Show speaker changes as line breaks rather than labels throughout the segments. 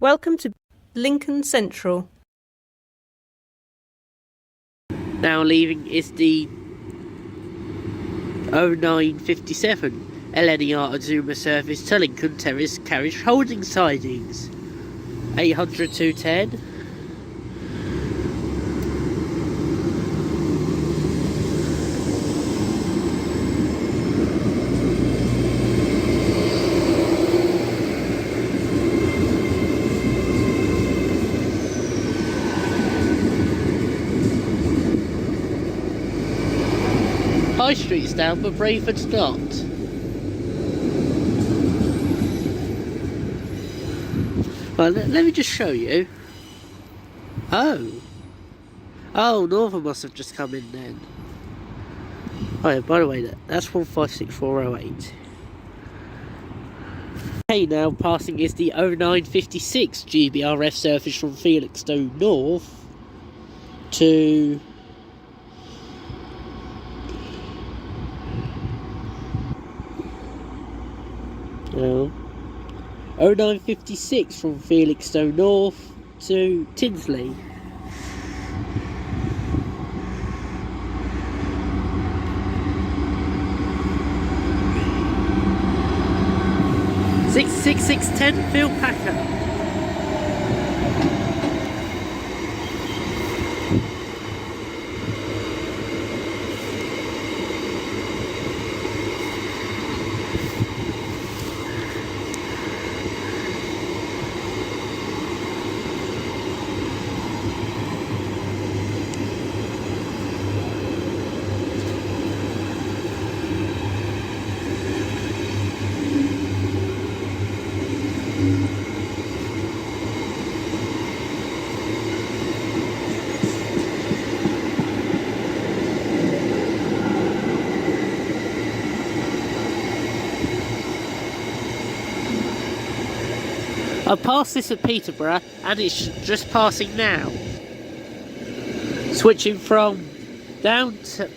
Welcome to Lincoln Central.
Now leaving is the 0957 LNER Azuma service to Lincoln Terrace carriage holding sidings 800 210. High Street's down, but Brayford's not. Well, let me just show you. Oh, Northern must have just come in then. Oh yeah, by the way, that's 156408. Okay, now passing is the 0956 GBRF service from Felixstowe North to... Oh. 0956 from Felixstowe North to Tinsley. Six 10 Phil Packer. I passed this at Peterborough and it's just passing now. Switching from down to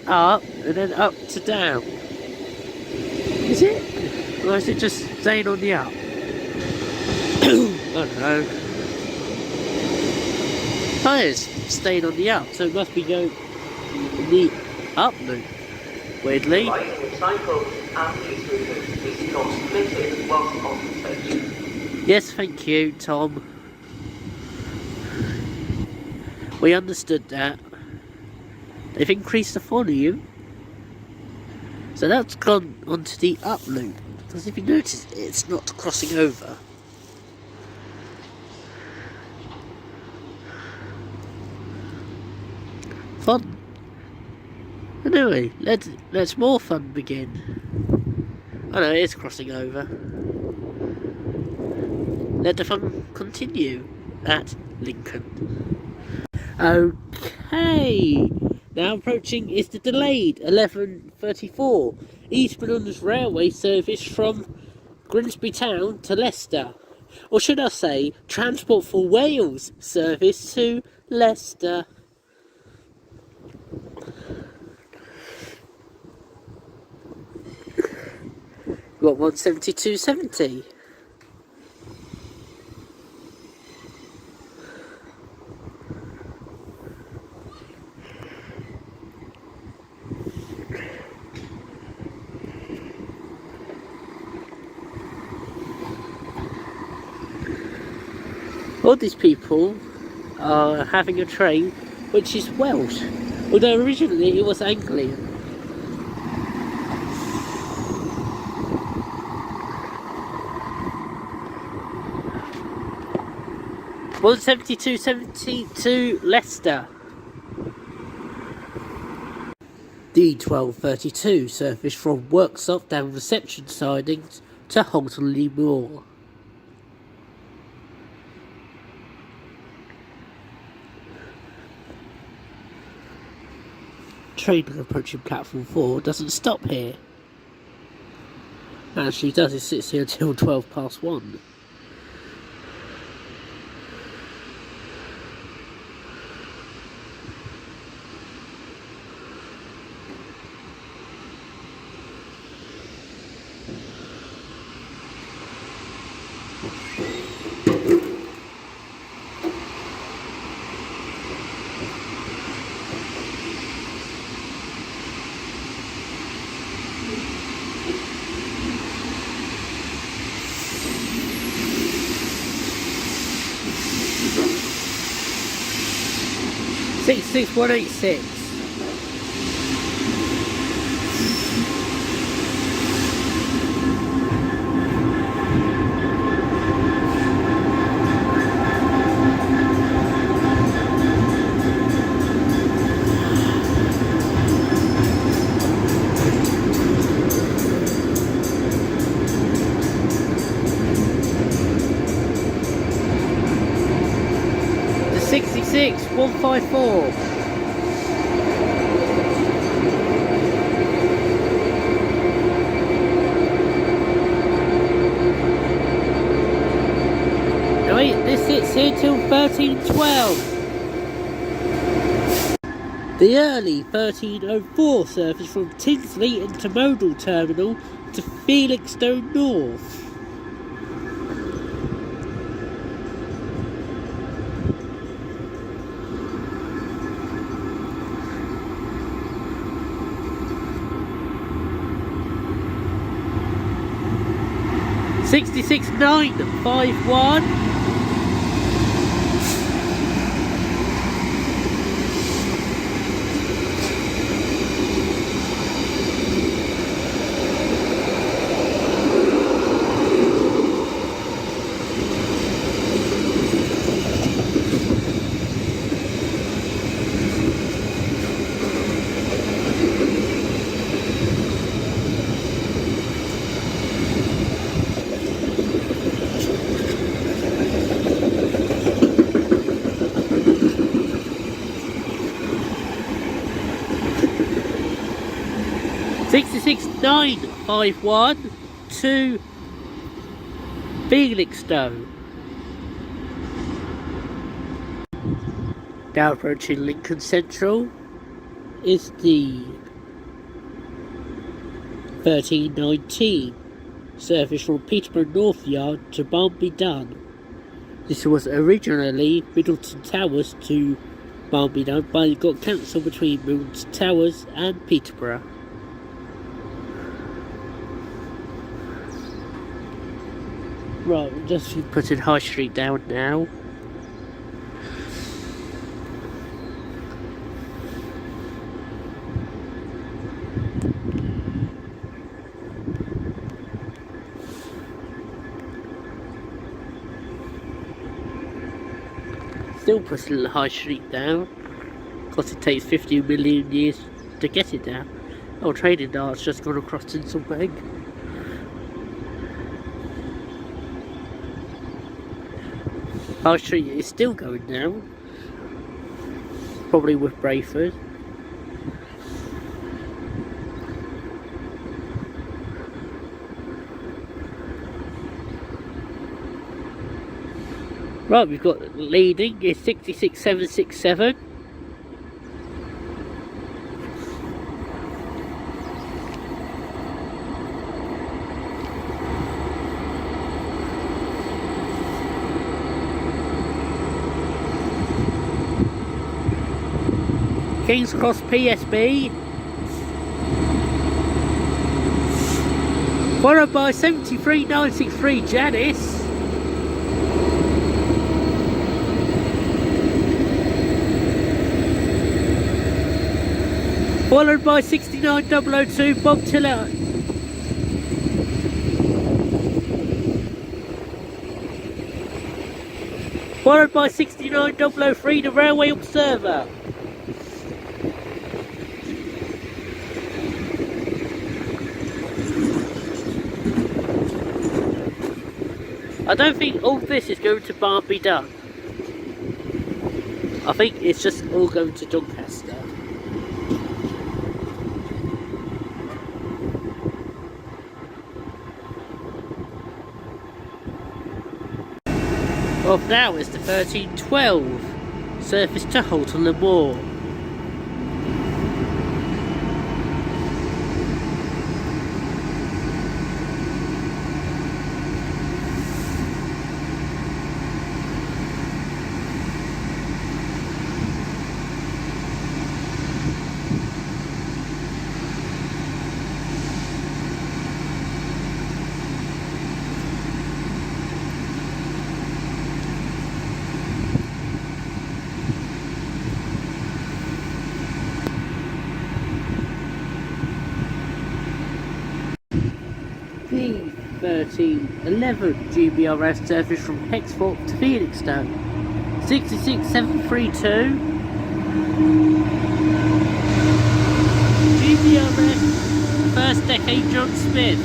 up and then up to down. Is it? Or is it just staying on the up? I don't know. Oh, it's staying on the up, so it must be going in the up loop. Weirdly. Yes, thank you, Tom. We understood that. They've increased the volume. So that's gone onto the up loop. Because if you notice, it's not crossing over. Fun. Anyway, let's more fun begin. Oh no, it is crossing over. Let the fun continue at Lincoln. Okay, now approaching is the delayed 11:34 East Midlands Railway service from Grimsby Town to Leicester. Or should I say, Transport for Wales service to Leicester. Got 172.70. All these people are having a train which is Welsh, although originally it was Anglian. £172.70 to Leicester. D1232 service from Worksop down Reception Sidings to Halton Moor. Train approaching platform 4 doesn't stop here. Actually does, it sits here until 1:12 1. 66186. The 66154. This sits here till 1312. The early 1304 service from Tinsley Intermodal Terminal to Felixstowe North. $66,951. $66,951 to Felixstowe. Now approaching Lincoln Central is the 1319 service from Peterborough North Yard to Barnby Dun. This was originally Middleton Towers to Barnby Dun, but it got cancelled between Middleton Towers and Peterborough. Right, we're just putting High Street down now. Still putting the High Street down, because it takes 50 million years to get it down. Oh, trading dart's just gone across Tinsel Bank. High Street is still going down, probably with Brayford. Right, we've got leading is 66767. King's Cross PSB, followed by 73963 Janice, followed by 69002 Bob Tiller, followed by 69003 the Railway Observer. I don't think all this is going to Barnby Dun. I think it's just all going to Doncaster. Off now is the 1312 surface to Halton Le Moor. 1311 GBRF service from Hexthorpe to Felixstowe. 66732 GBRF first decade John Smith.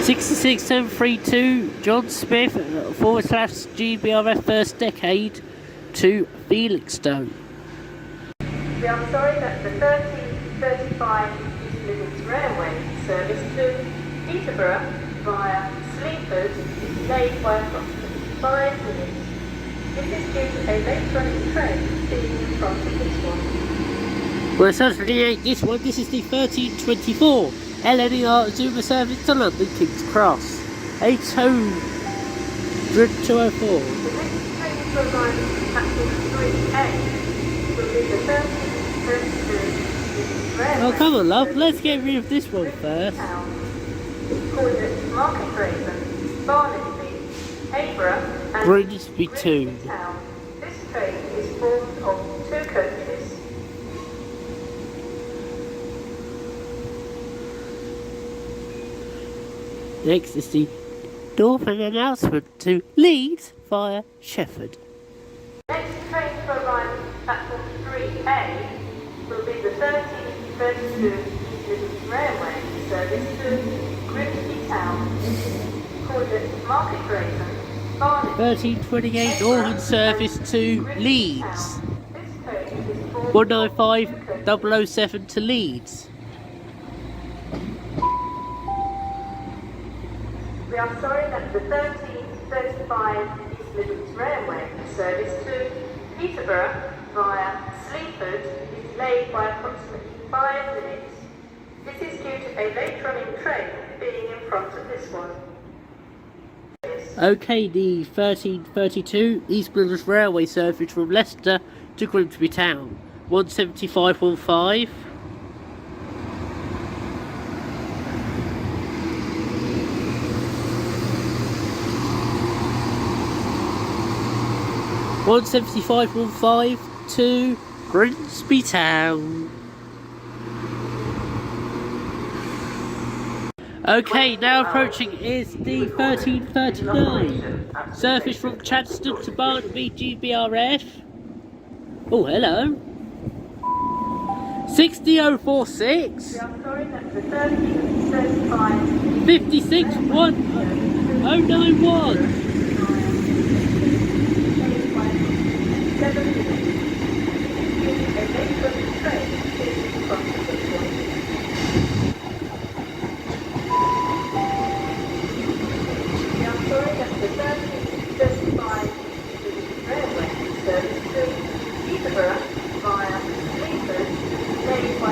66732 John Smith / GBRF first decade to Felixstowe.
We are sorry that the 1335 East Midlands Railway service to Peterborough via Sleaford is delayed by approximately 5 minutes. This is due to a late running train being in front of this one.
Well, it certainly ain't this one. This is the 1324 LNER Zuma service to London King's Cross. 800 204.
The next train to arrive at platform 3A will be the 1332 East Railway.
Oh, come on, love. Let's get rid of this one first.
Calling it Market Raven, Barnsley, Hayborough, and
Grimsby Town.
This train is formed of 2 coaches.
Next is the Northern announcement to Leeds via Shefford.
Next train to arrive at platform 3A will be the 1332 East Midlands Railway service to Grimsby Town, called it Market Raven, Barnsley.
1328 Northern service to Leeds.
This train is formed
195 007 to Leeds.
We are sorry that the 1335 East Midlands Railway service to Peterborough via Sleaford is delayed by approximately 5 minutes. This is due to a late running train being in front of this one.
Okay, the 1332 East Midlands Railway service from Leicester to Grimsby Town. 17515. 17515 to Grimsby Town. Okay, now approaching is the 1339 service from Chadston to Barnaby GBRF. Oh, hello. 60046
We are sorry that the 1335
56191.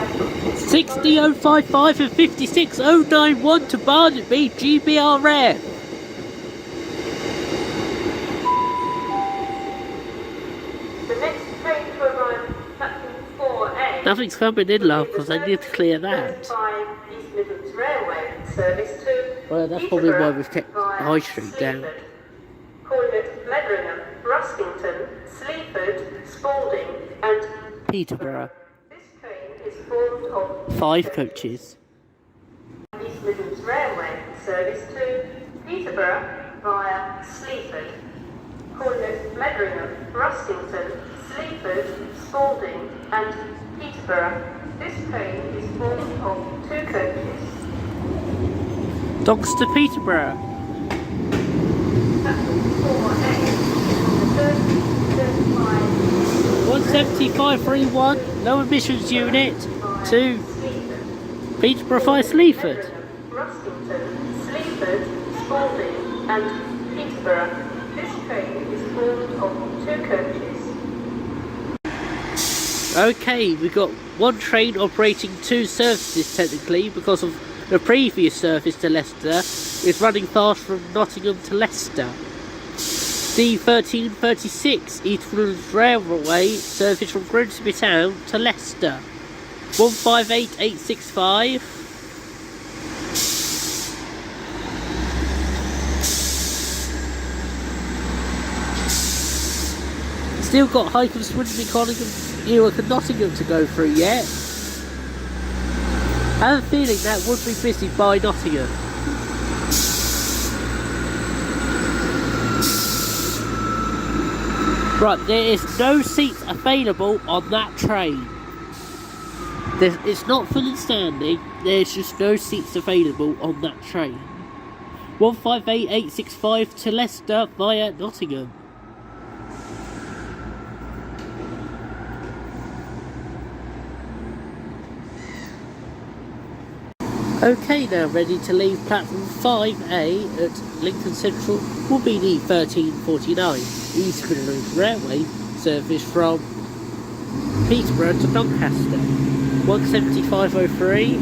By
60055 and 56091 to Barnaby GBRF.
the next train to arrive at platform 4A.
Nothing's coming in, love, because I need to clear that.
35 East Midlands Railway service to
Well, that's probably why
Peterborough
we've kept
via
High Street down.
Sleaford. Calling it Ledringham, Ruskington, Sleaford, Spalding, and
Peterborough.
this train is formed of
5 coaches.
East Midlands Railway service to Peterborough via Sleaford. Calling it Ledringham, Ruskington, Sleaford, Spalding, and Peterborough. This train is formed of 2 coaches.
Dogs to Peterborough.
Platform 4A on the 1335
17531 no emissions unit to Peterborough via Sleaford.
Ruskington, Sleaford, Spalding, and Peterborough. This train is formed of 2 coaches.
Okay, we've got one train operating 2 services technically because of the previous service to Leicester is running fast from Nottingham to Leicester. D1336 East Midlands Railway service from Grimsby Town to Leicester. 158865. Still got Highcombe, Swindon, Connington, Newark and Nottingham to go through yet. I have a feeling that would be busy by Nottingham. Right, there is no seats available on that train. It's not full and standing, there's just no seats available on that train. 158865 to Leicester via Nottingham. Okay, now ready to leave platform 5A at Lincoln Central will be the 1349 East Midlands Railway service from Peterborough to Doncaster. 17503.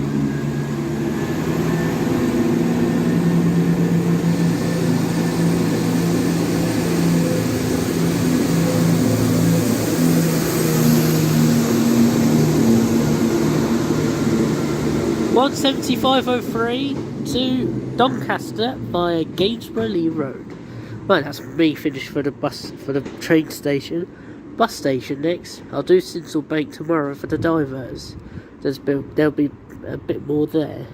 One 7503 to Doncaster via Gainsborough Road. Right, that's me finished for the train station. Bus station next. I'll do Sinsel Bank tomorrow for the divers. There'll be a bit more there.